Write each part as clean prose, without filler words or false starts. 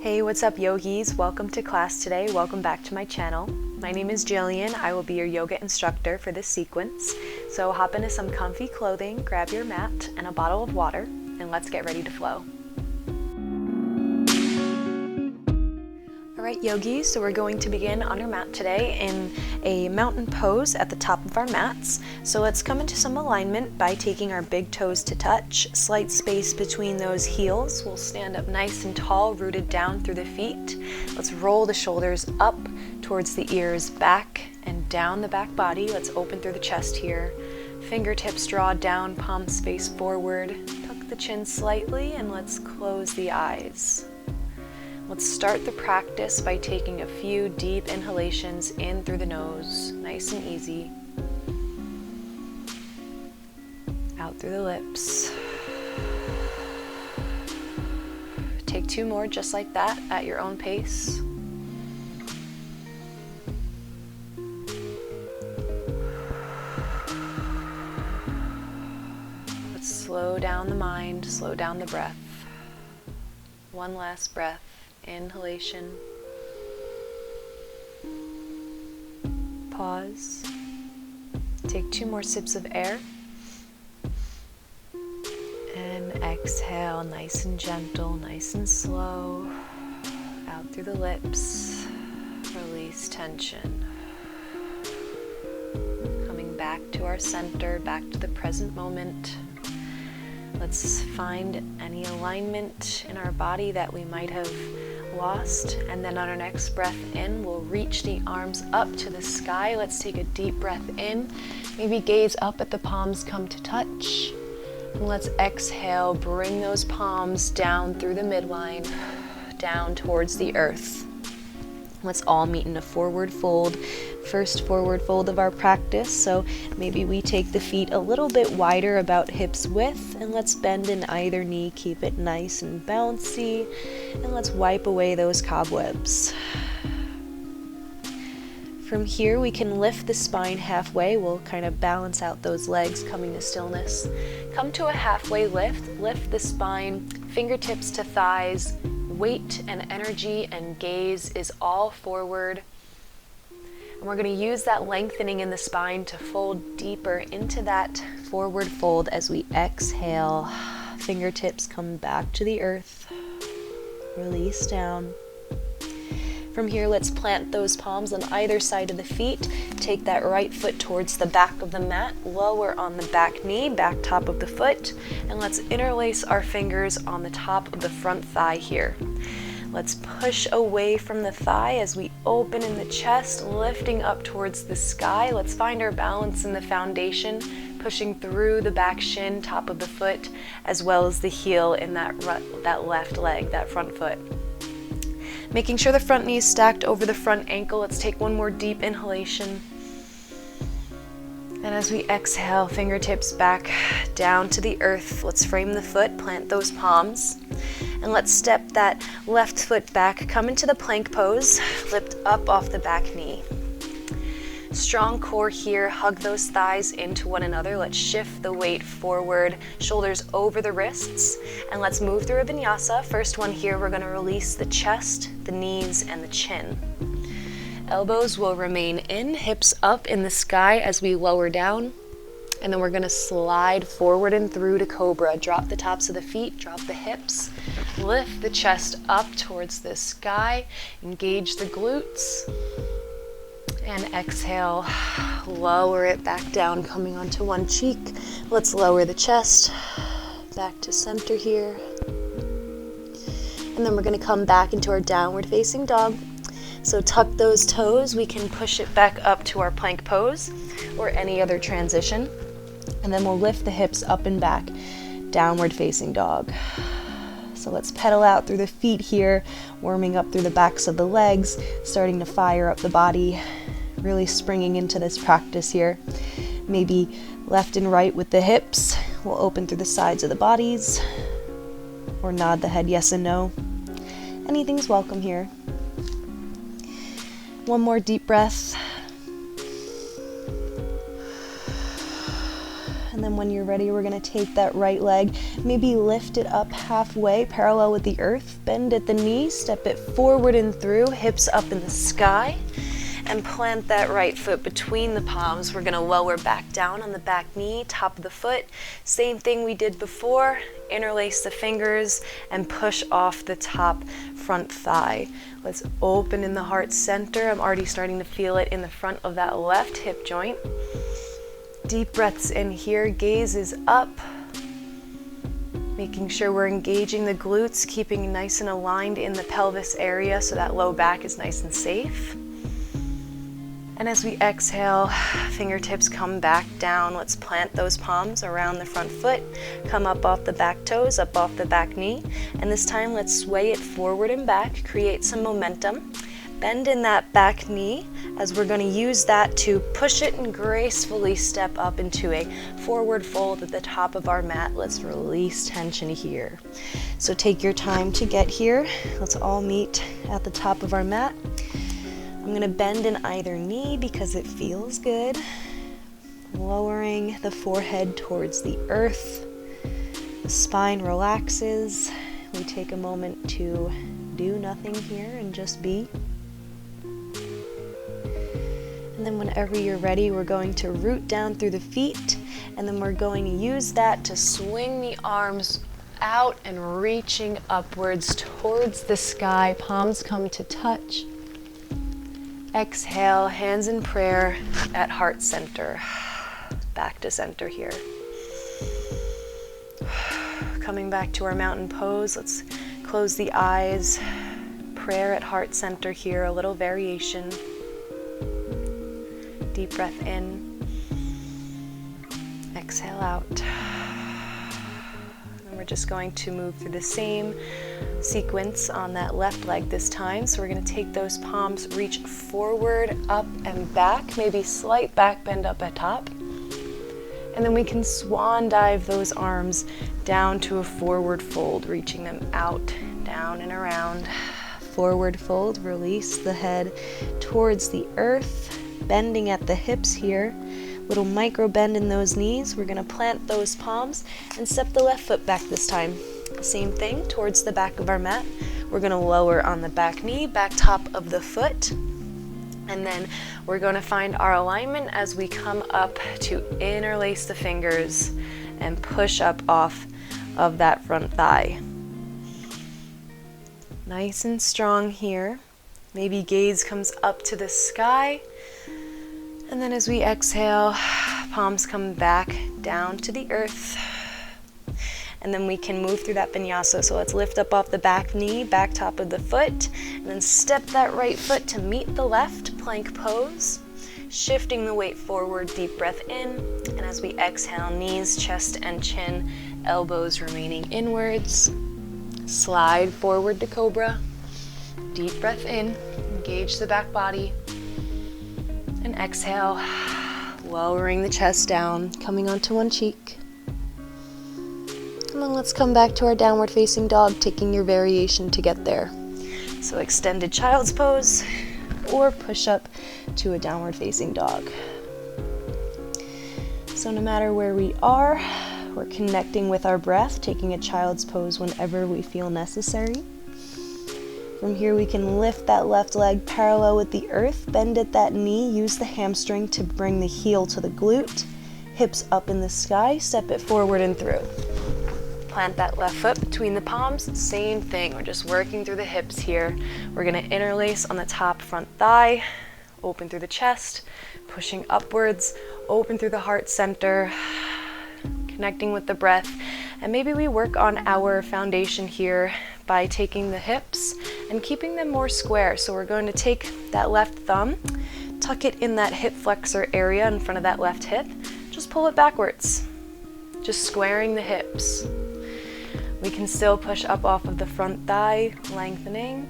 Hey, what's up yogis? Welcome to class today. Welcome back to my channel. My name is Jilly and I will be your yoga instructor for this sequence. So hop into some comfy clothing, grab your mat and a bottle of water, and let's get ready to flow. Alright yogis, so we're going to begin on our mat today in a mountain pose at the top of our mats. So let's come into some alignment by taking our big toes to touch, slight space between those heels. We'll stand up nice and tall, rooted down through the feet. Let's roll the shoulders up towards the ears, back and down the back body. Let's open through the chest here. Fingertips draw down, palms face forward. Tuck the chin slightly and let's close the eyes. Let's start the practice by taking a few deep inhalations in through the nose, nice and easy. Out through the lips. Take two more just like that at your own pace. Let's slow down the mind, slow down the breath. One last breath. Inhalation, pause, take two more sips of air, and exhale nice and gentle, nice and slow, out through the lips, release tension. Coming back to our center, back to the present moment. Let's find any alignment in our body that we might have lost, and then on our next breath in, we'll reach the arms up to the sky. Let's take a deep breath in, maybe gaze up at the palms, come to touch, and let's exhale, bring those palms down through the midline, down towards the earth. Let's all meet in a forward fold, first forward fold of our practice. So maybe we take the feet a little bit wider, about hips width, and let's bend in either knee, keep it nice and bouncy, and let's wipe away those cobwebs. From here we can lift the spine halfway. We'll kind of balance out those legs, coming to stillness. Come to a halfway lift, lift the spine, fingertips to thighs. Weight and energy and gaze is all forward. And we're going to use that lengthening in the spine to fold deeper into that forward fold as we exhale. Fingertips come back to the earth. Release down. From here, let's plant those palms on either side of the feet. Take that right foot towards the back of the mat, lower on the back knee, back top of the foot, and let's interlace our fingers on the top of the front thigh here. Let's push away from the thigh as we open in the chest, lifting up towards the sky. Let's find our balance in the foundation, pushing through the back shin, top of the foot, as well as the heel in that left leg, that front foot. Making sure the front knee is stacked over the front ankle. Let's take one more deep inhalation. And as we exhale, fingertips back down to the earth. Let's frame the foot, plant those palms. And let's step that left foot back, come into the plank pose, lift up off the back knee. Strong core here, hug those thighs into one another. Let's shift the weight forward, shoulders over the wrists, and let's move through a vinyasa. First one here, we're going to release the chest, the knees, and the chin. Elbows will remain in, hips up in the sky as we lower down, and then we're going to slide forward and through to cobra. Drop the tops of the feet, drop the hips, lift the chest up towards the sky, engage the glutes. And exhale, lower it back down, coming onto one cheek. Let's lower the chest, back to center here. And then we're gonna come back into our downward facing dog. So tuck those toes, we can push it back up to our plank pose or any other transition. And then we'll lift the hips up and back, downward facing dog. So let's pedal out through the feet here, warming up through the backs of the legs, starting to fire up the body. Really springing into this practice here. Maybe left and right with the hips. We'll open through the sides of the bodies or nod the head yes and no. Anything's welcome here. One more deep breath. And And then when you're ready, we're gonna take that right leg, maybe lift it up halfway, parallel with the earth, bend at the knee, step it forward and through, hips up in the sky, and plant that right foot between the palms. We're gonna lower back down on the back knee, top of the foot. Same thing we did before, interlace the fingers and push off the top front thigh. Let's open in the heart center. I'm already starting to feel it in the front of that left hip joint. Deep breaths in here, gaze is up. Making sure we're engaging the glutes, keeping nice and aligned in the pelvis area so that low back is nice and safe. And as we exhale, fingertips come back down. Let's plant those palms around the front foot. Come up off the back toes, up off the back knee. And this time, let's sway it forward and back, create some momentum. Bend in that back knee as we're going to use that to push it and gracefully step up into a forward fold at the top of our mat. Let's release tension here. So take your time to get here. Let's all meet at the top of our mat. I'm going to bend in either knee because it feels good. Lowering the forehead towards the earth. The spine relaxes. We take a moment to do nothing here and just be. And then whenever you're ready, we're going to root down through the feet, and then we're going to use that to swing the arms out and reaching upwards towards the sky. Palms come to touch. Exhale, hands in prayer at heart center. Back to center here. Coming back to our mountain pose, let's close the eyes. Prayer at heart center here, a little variation. Deep breath in. Exhale out. And we're just going to move through the same sequence on that left leg this time. So we're going to take those palms, reach forward, up and back, maybe slight back bend up at top. And then we can swan dive those arms down to a forward fold, reaching them out, down and around. Forward fold, release the head towards the earth, bending at the hips here. Little micro bend in those knees. We're going to plant those palms and step the left foot back this time. Same thing towards the back of our mat. We're going to lower on the back knee, back top of the foot. And then we're going to find our alignment as we come up to interlace the fingers and push up off of that front thigh. Nice and strong here. Maybe gaze comes up to the sky. And then as we exhale, palms come back down to the earth. And then we can move through that vinyasa. So let's lift up off the back knee, back top of the foot, and then step that right foot to meet the left, plank pose. Shifting the weight forward, deep breath in. And as we exhale, knees, chest, and chin, elbows remaining inwards. Slide forward to cobra. Deep breath in, engage the back body. And exhale, lowering the chest down, coming onto one cheek. And then let's come back to our downward facing dog, taking your variation to get there. So extended child's pose or push up to a downward facing dog. So no matter where we are, we're connecting with our breath, taking a child's pose whenever we feel necessary. From here we can lift that left leg parallel with the earth, bend at that knee, use the hamstring to bring the heel to the glute, hips up in the sky, step it forward and through. Plant that left foot between the palms, same thing, we're just working through the hips here. We're gonna interlace on the top front thigh, open through the chest, pushing upwards, open through the heart center, connecting with the breath. And maybe we work on our foundation here by taking the hips and keeping them more square. So we're going to take that left thumb, tuck it in that hip flexor area in front of that left hip, just pull it backwards, just squaring the hips. We can still push up off of the front thigh, lengthening,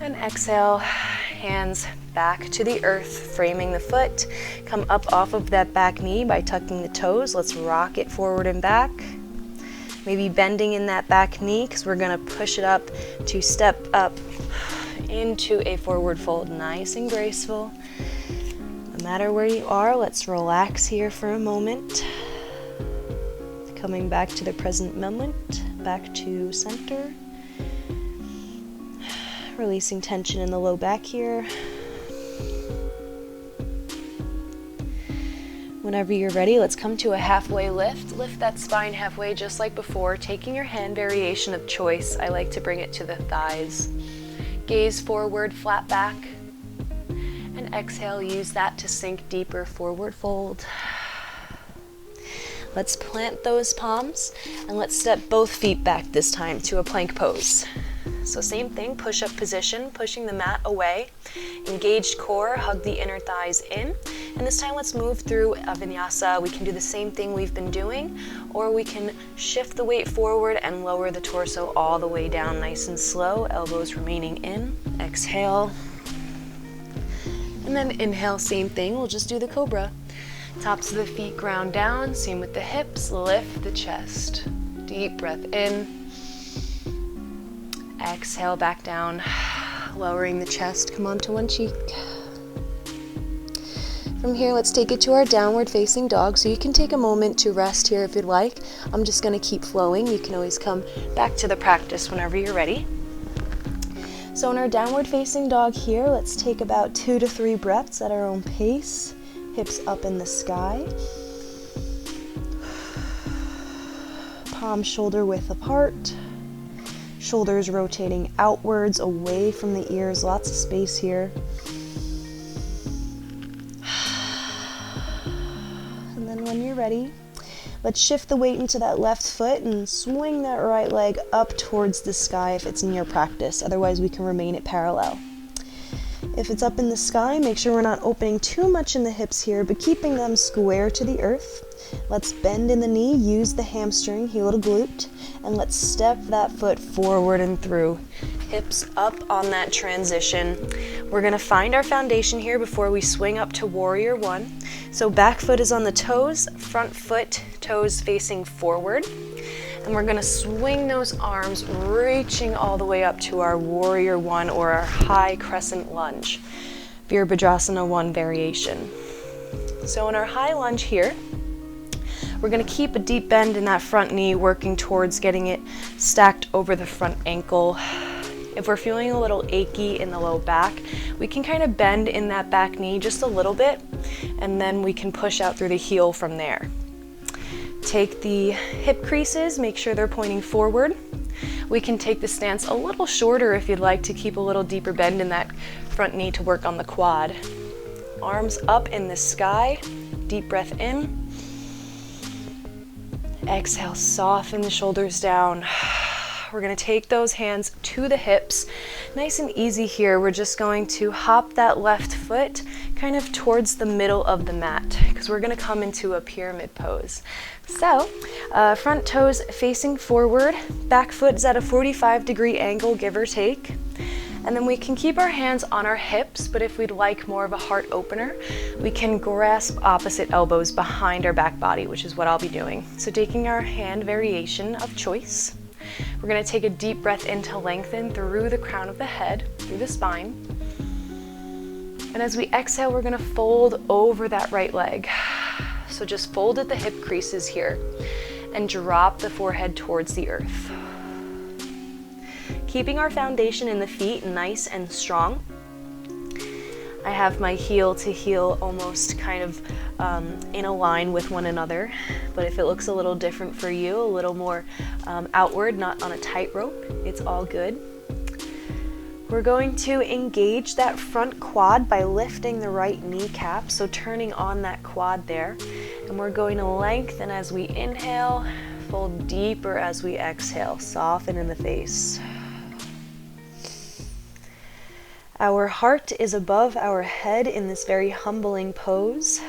and exhale, hands back to the earth, framing the foot. Come up off of that back knee by tucking the toes. Let's rock it forward and back. Maybe bending in that back knee because we're going to push it up to step up into a forward fold. Nice and graceful. No matter where you are, let's relax here for a moment. Coming back to the present moment, back to center. Releasing tension in the low back here. Whenever you're ready, let's come to a halfway lift. Lift that spine halfway just like before, taking your hand variation of choice. I like to bring it to the thighs. Gaze forward, flat back. And exhale, use that to sink deeper, forward fold. Let's plant those palms and let's step both feet back this time to a plank pose. So same thing, push-up position, pushing the mat away. Engaged core, hug the inner thighs in. And this time let's move through a vinyasa. We can do the same thing we've been doing, or we can shift the weight forward and lower the torso all the way down nice and slow, elbows remaining in. Exhale. And then inhale, same thing, we'll just do the cobra. Tops of the feet ground down, same with the hips, lift the chest. Deep breath in. Exhale back down, lowering the chest, come onto one cheek. From here, let's take it to our downward facing dog. So you can take a moment to rest here if you'd like. I'm just gonna keep flowing. You can always come back to the practice whenever you're ready. So in our downward facing dog here, let's take about 2 to 3 breaths at our own pace. Hips up in the sky. Palms shoulder width apart. Shoulders rotating outwards, away from the ears, lots of space here. And then when you're ready, let's shift the weight into that left foot and swing that right leg up towards the sky if it's in your practice. Otherwise, we can remain at parallel. If it's up in the sky, make sure we're not opening too much in the hips here, but keeping them square to the earth. Let's bend in the knee, use the hamstring, heel to glute, and let's step that foot forward and through. Hips up on that transition. We're gonna find our foundation here before we swing up to warrior one. So back foot is on the toes, front foot, toes facing forward. And we're gonna swing those arms, reaching all the way up to our warrior one or our high crescent lunge. Virabhadrasana 1 variation. So in our high lunge here, we're gonna keep a deep bend in that front knee, working towards getting it stacked over the front ankle. If we're feeling a little achy in the low back, we can kind of bend in that back knee just a little bit, and then we can push out through the heel from there. Take the hip creases, make sure they're pointing forward. We can take the stance a little shorter if you'd like to keep a little deeper bend in that front knee to work on the quad. Arms up in the sky, deep breath in. Exhale, soften the shoulders down. We're gonna take those hands to the hips. Nice and easy here. We're just going to hop that left foot kind of towards the middle of the mat because we're gonna come into a pyramid pose. So, front toes facing forward, back foot is at a 45-degree angle, give or take. And then we can keep our hands on our hips, but if we'd like more of a heart opener, we can grasp opposite elbows behind our back body, which is what I'll be doing. So taking our hand variation of choice, we're gonna take a deep breath in to lengthen through the crown of the head, through the spine. And as we exhale, we're gonna fold over that right leg. So just fold at the hip creases here and drop the forehead towards the earth. Keeping our foundation in the feet nice and strong. I have my heel to heel almost kind of in a line with one another, but if it looks a little different for you, a little more outward, not on a tightrope, it's all good. We're going to engage that front quad by lifting the right kneecap, so turning on that quad there. And we're going to lengthen as we inhale, fold deeper as we exhale, soften in the face. Our heart is above our head in this very humbling pose,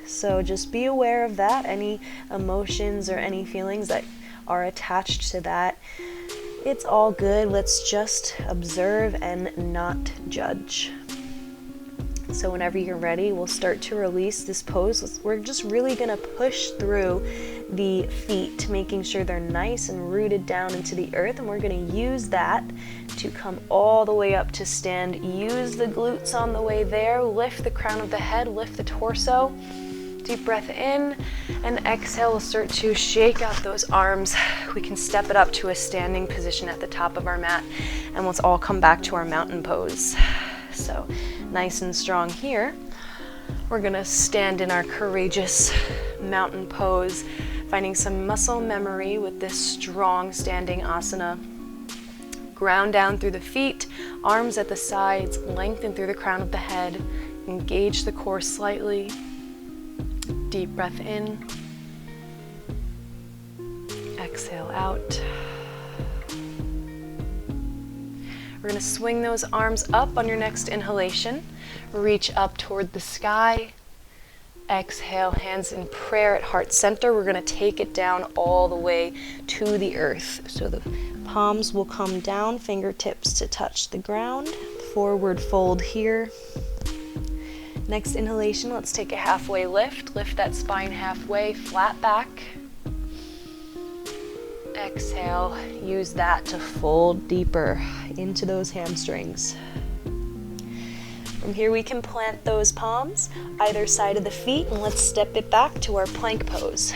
so just be aware of that, any emotions or any feelings that are attached to that. It's all good. Let's just observe and not judge. So whenever you're ready, we'll start to release this pose. We're just really gonna push through the feet, making sure they're nice and rooted down into the earth, and we're gonna use that to come all the way up to stand. Use the glutes on the way there, lift the crown of the head, lift the torso, Deep breath in, and exhale, we'll start to shake out those arms. We can step it up to a standing position at the top of our mat, and let's all come back to our mountain pose. So nice and strong here. We're gonna stand in our courageous mountain pose, finding some muscle memory with this strong standing asana. Ground down through the feet, arms at the sides, lengthen through the crown of the head, engage the core slightly. Deep breath in, exhale out. We're going to swing those arms up on your next inhalation. Reach up toward the sky. Exhale, hands in prayer at heart center. We're going to take it down all the way to the earth. So the palms will come down, fingertips to touch the ground. Forward fold here. Next inhalation, let's take a halfway lift. Lift that spine halfway, flat back. Exhale, use that to fold deeper into those hamstrings. From here we can plant those palms either side of the feet, and let's step it back to our plank pose.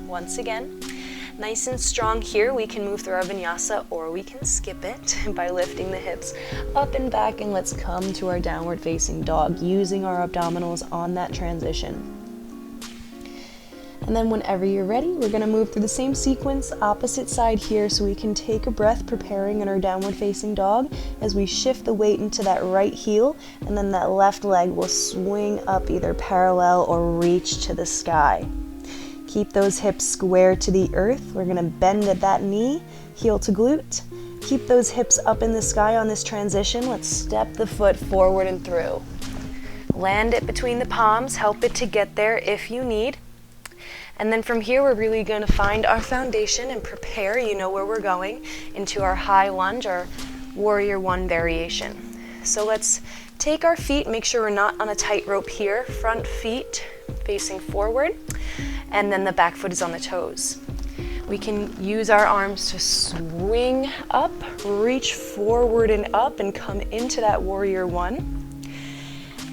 Once again, nice and strong here. We can move through our vinyasa, or we can skip it by lifting the hips up and back, and let's come to our downward facing dog using our abdominals on that transition. And then whenever you're ready, we're going to move through the same sequence, opposite side here, so we can take a breath preparing in our downward facing dog as we shift the weight into that right heel, and then that left leg will swing up either parallel or reach to the sky. Keep those hips square to the earth. We're going to bend at that knee, heel to glute. Keep those hips up in the sky on this transition. Let's step the foot forward and through. Land it between the palms, help it to get there if you need. And then from here, we're really going to find our foundation and prepare, you know where we're going, into our high lunge, or warrior one variation. So let's take our feet, make sure we're not on a tightrope here, front feet facing forward, and then the back foot is on the toes. We can use our arms to swing up, reach forward and up, and come into that warrior one.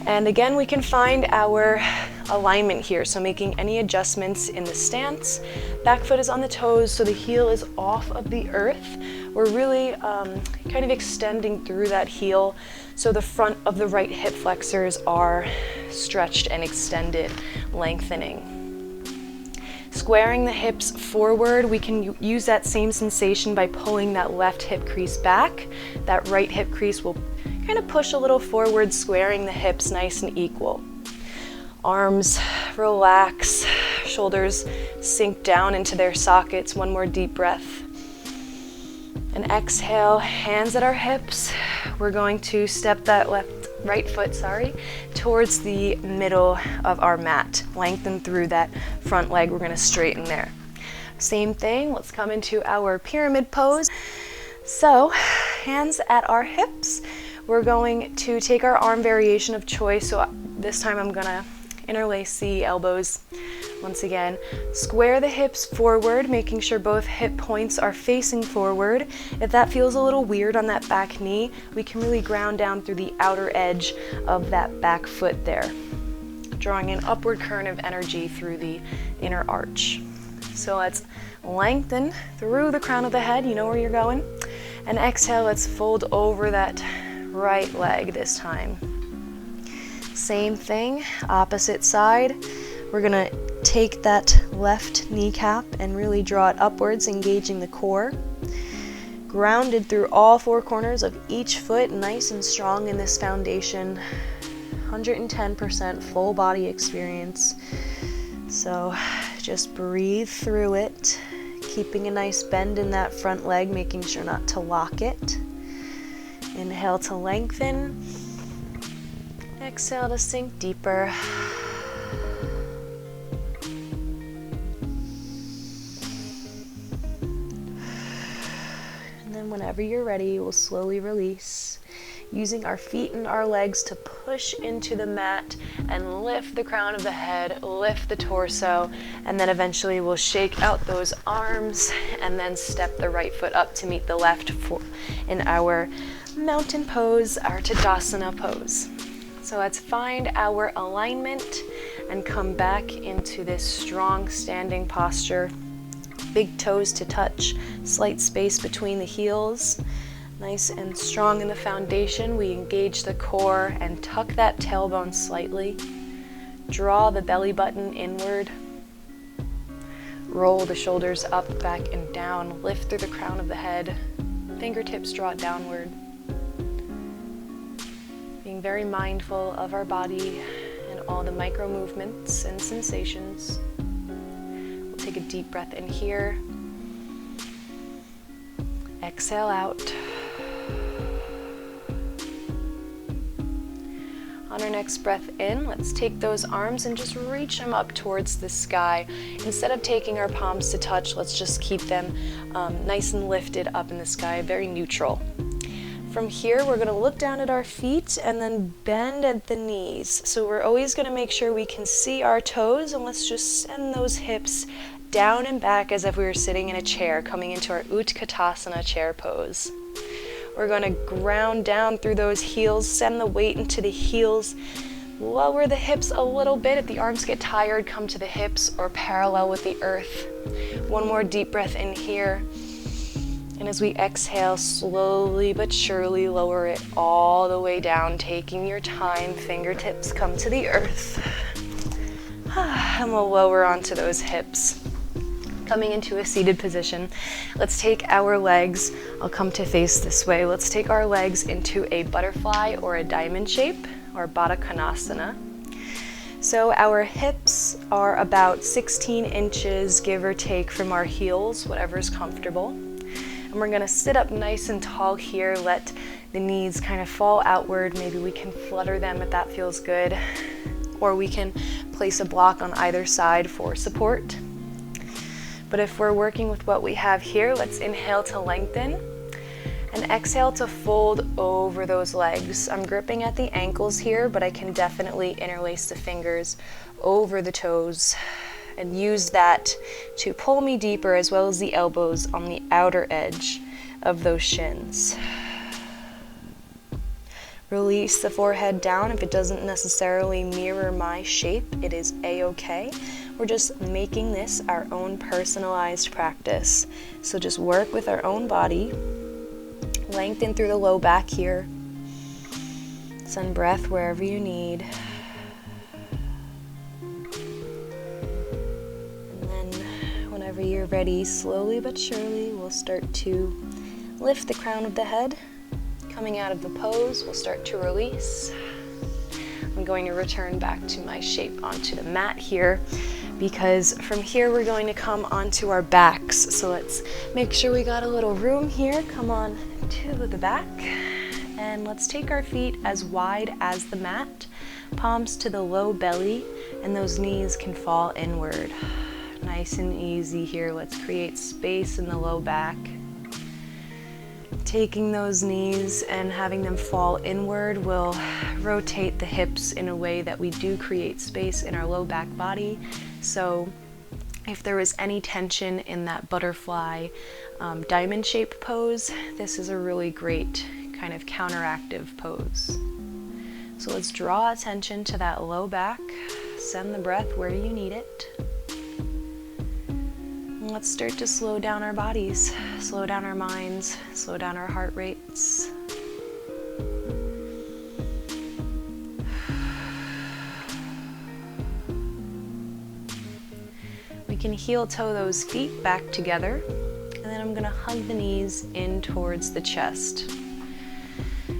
And again, we can find our alignment here, so making any adjustments in the stance. Back foot is on the toes, so the heel is off of the earth. We're really kind of extending through that heel, so the front of the right hip flexors are stretched and extended, lengthening. Squaring the hips forward, we can use that same sensation by pulling that left hip crease back. That right hip crease will kind of push a little forward, squaring the hips nice and equal. Arms relax, shoulders sink down into their sockets. One more deep breath. And exhale, hands at our hips. We're going to step that right foot, towards the middle of our mat. Lengthen through that front leg. We're going to straighten there. Same thing, let's come into our pyramid pose. So, hands at our hips. We're going to take our arm variation of choice. So this time I'm going to interlace the elbows. Once again, square the hips forward, making sure both hip points are facing forward. If that feels a little weird on that back knee, we can really ground down through the outer edge of that back foot there, drawing an upward current of energy through the inner arch. So let's lengthen through the crown of the head, you know where you're going. And exhale, let's fold over that right leg this time. Same thing, opposite side. We're gonna take that left kneecap and really draw it upwards, engaging the core. Grounded through all four corners of each foot, nice and strong in this foundation. 110% full body experience. So just breathe through it, keeping a nice bend in that front leg, making sure not to lock it. Inhale to lengthen. Exhale to sink deeper. And then whenever you're ready, we'll slowly release, using our feet and our legs to push into the mat and lift the crown of the head, lift the torso, and then eventually we'll shake out those arms and then step the right foot up to meet the left in our mountain pose, our Tadasana pose. So let's find our alignment and come back into this strong standing posture. Big toes to touch, slight space between the heels. Nice and strong in the foundation. We engage the core and tuck that tailbone slightly. Draw the belly button inward. Roll the shoulders up, back, and down. Lift through the crown of the head. Fingertips draw downward. Being very mindful of our body and all the micro movements and sensations. We'll take a deep breath in here. Exhale out. On our next breath in, let's take those arms and just reach them up towards the sky. Instead of taking our palms to touch, let's just keep them nice and lifted up in the sky, very neutral. From here, we're going to look down at our feet and then bend at the knees. So we're always going to make sure we can see our toes, and let's just send those hips down and back as if we were sitting in a chair, coming into our Utkatasana chair pose. We're going to ground down through those heels, send the weight into the heels, lower the hips a little bit. If the arms get tired, come to the hips or parallel with the earth. One more deep breath in here. And as we exhale, slowly but surely lower it all the way down, taking your time. Fingertips come to the earth. And we'll lower onto those hips. Coming into a seated position, let's take our legs, I'll come to face this way, let's take our legs into a butterfly or a diamond shape, or Badakanasana. So our hips are about 16 inches, give or take, from our heels, whatever's comfortable. And we're gonna sit up nice and tall here, let the knees kind of fall outward. Maybe we can flutter them if that feels good, or we can place a block on either side for support. But if we're working with what we have here, let's inhale to lengthen and exhale to fold over those legs. I'm gripping at the ankles here, but I can definitely interlace the fingers over the toes and use that to pull me deeper, as well as the elbows on the outer edge of those shins. Release the forehead down. If it doesn't necessarily mirror my shape, it is a-okay. We're just making this our own personalized practice. So just work with our own body. Lengthen through the low back here. Send breath wherever you need. And then whenever you're ready, slowly but surely, we'll start to lift the crown of the head. Coming out of the pose, we'll start to release. I'm going to return back to my shape onto the mat here, because from here we're going to come onto our backs. So let's make sure we got a little room here. Come on to the back, and let's take our feet as wide as the mat, palms to the low belly, and those knees can fall inward. Nice and easy here. Let's create space in the low back. Taking those knees and having them fall inward will rotate the hips in a way that we do create space in our low back body. So if there was any tension in that butterfly diamond shape pose, this is a really great kind of counteractive pose. So let's draw attention to that low back. Send the breath where you need it. Let's start to slow down our bodies, slow down our minds, slow down our heart rates. We can heel toe those feet back together, and then I'm gonna hug the knees in towards the chest.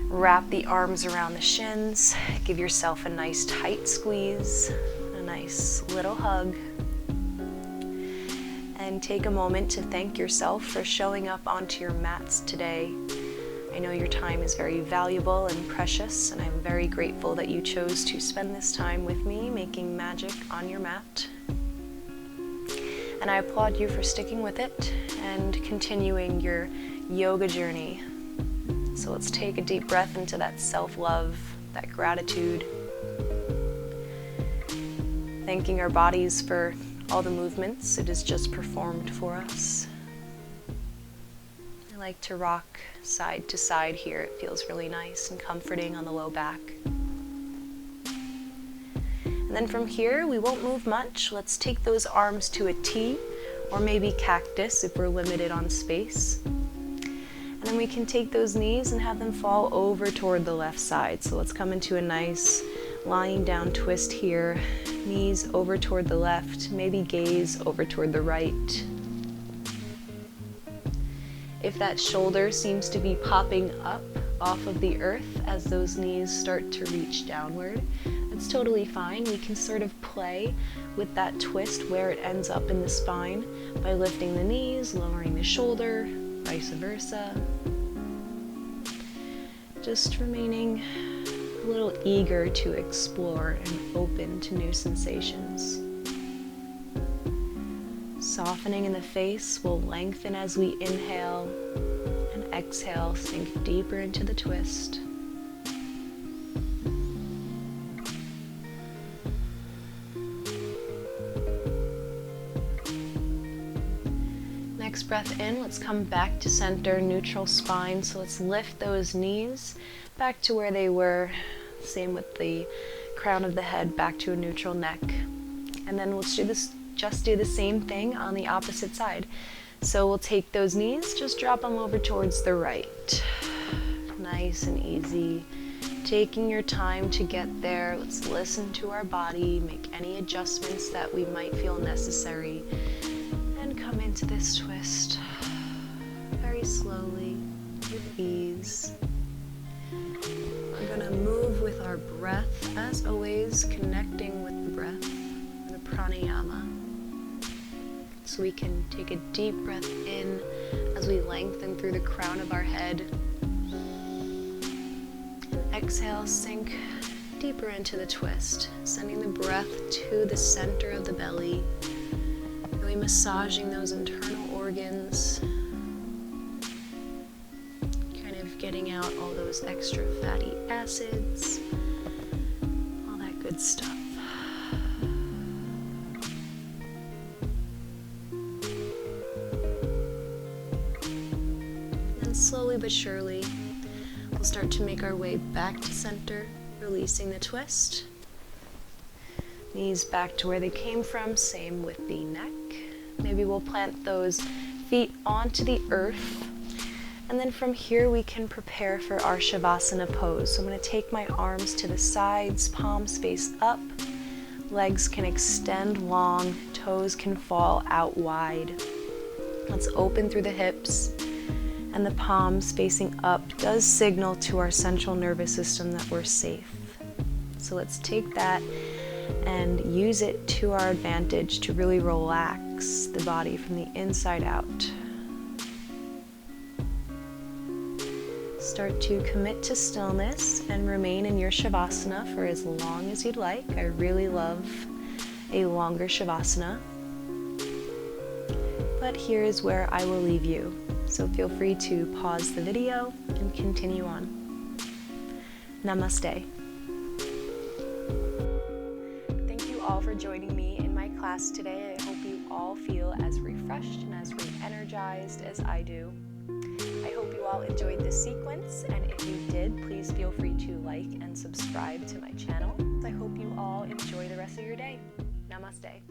Wrap the arms around the shins, give yourself a nice tight squeeze, a nice little hug. And take a moment to thank yourself for showing up onto your mats today. I know your time is very valuable and precious, and I'm very grateful that you chose to spend this time with me making magic on your mat. And I applaud you for sticking with it and continuing your yoga journey. So let's take a deep breath into that self-love, that gratitude. Thanking our bodies for all the movements it has just performed for us. I like to rock side to side here. It feels really nice and comforting on the low back. And then from here, we won't move much. Let's take those arms to a T, or maybe cactus if we're limited on space. And then we can take those knees and have them fall over toward the left side. So let's come into a nice lying down twist here. Knees over toward the left, maybe gaze over toward the right. If that shoulder seems to be popping up off of the earth as those knees start to reach downward, that's totally fine. We can sort of play with that twist where it ends up in the spine by lifting the knees, lowering the shoulder, vice versa. Just remaining a little eager to explore and open to new sensations. Softening in the face, we'll lengthen as we inhale, and exhale, sink deeper into the twist. Next breath in, let's come back to center, neutral spine. So let's lift those knees back to where they were. Same with the crown of the head, back to a neutral neck. And then let's just do the same thing on the opposite side. So we'll take those knees, just drop them over towards the right. Nice and easy. Taking your time to get there. Let's listen to our body, make any adjustments that we might feel necessary, and come into this twist very slowly, with ease. We're gonna move with our breath, as always, connecting with the breath, the pranayama. So we can take a deep breath in as we lengthen through the crown of our head. And exhale, sink deeper into the twist, sending the breath to the center of the belly. Really massaging those internal organs. Kind of getting out all those extra fatty acids. All that good stuff. Slowly but surely, we'll start to make our way back to center, releasing the twist. Knees back to where they came from, same with the neck. Maybe we'll plant those feet onto the earth. And then from here we can prepare for our Shavasana pose. So I'm going to take my arms to the sides, palms face up. Legs can extend long, toes can fall out wide. Let's open through the hips. And the palms facing up does signal to our central nervous system that we're safe. So let's take that and use it to our advantage to really relax the body from the inside out. Start to commit to stillness and remain in your Shavasana for as long as you'd like. I really love a longer Shavasana. But here is where I will leave you. So feel free to pause the video and continue on. Namaste. Thank you all for joining me in my class today. I hope you all feel as refreshed and as re-energized as I do. I hope you all enjoyed this sequence, and if you did, please feel free to like and subscribe to my channel. I hope you all enjoy the rest of your day. Namaste.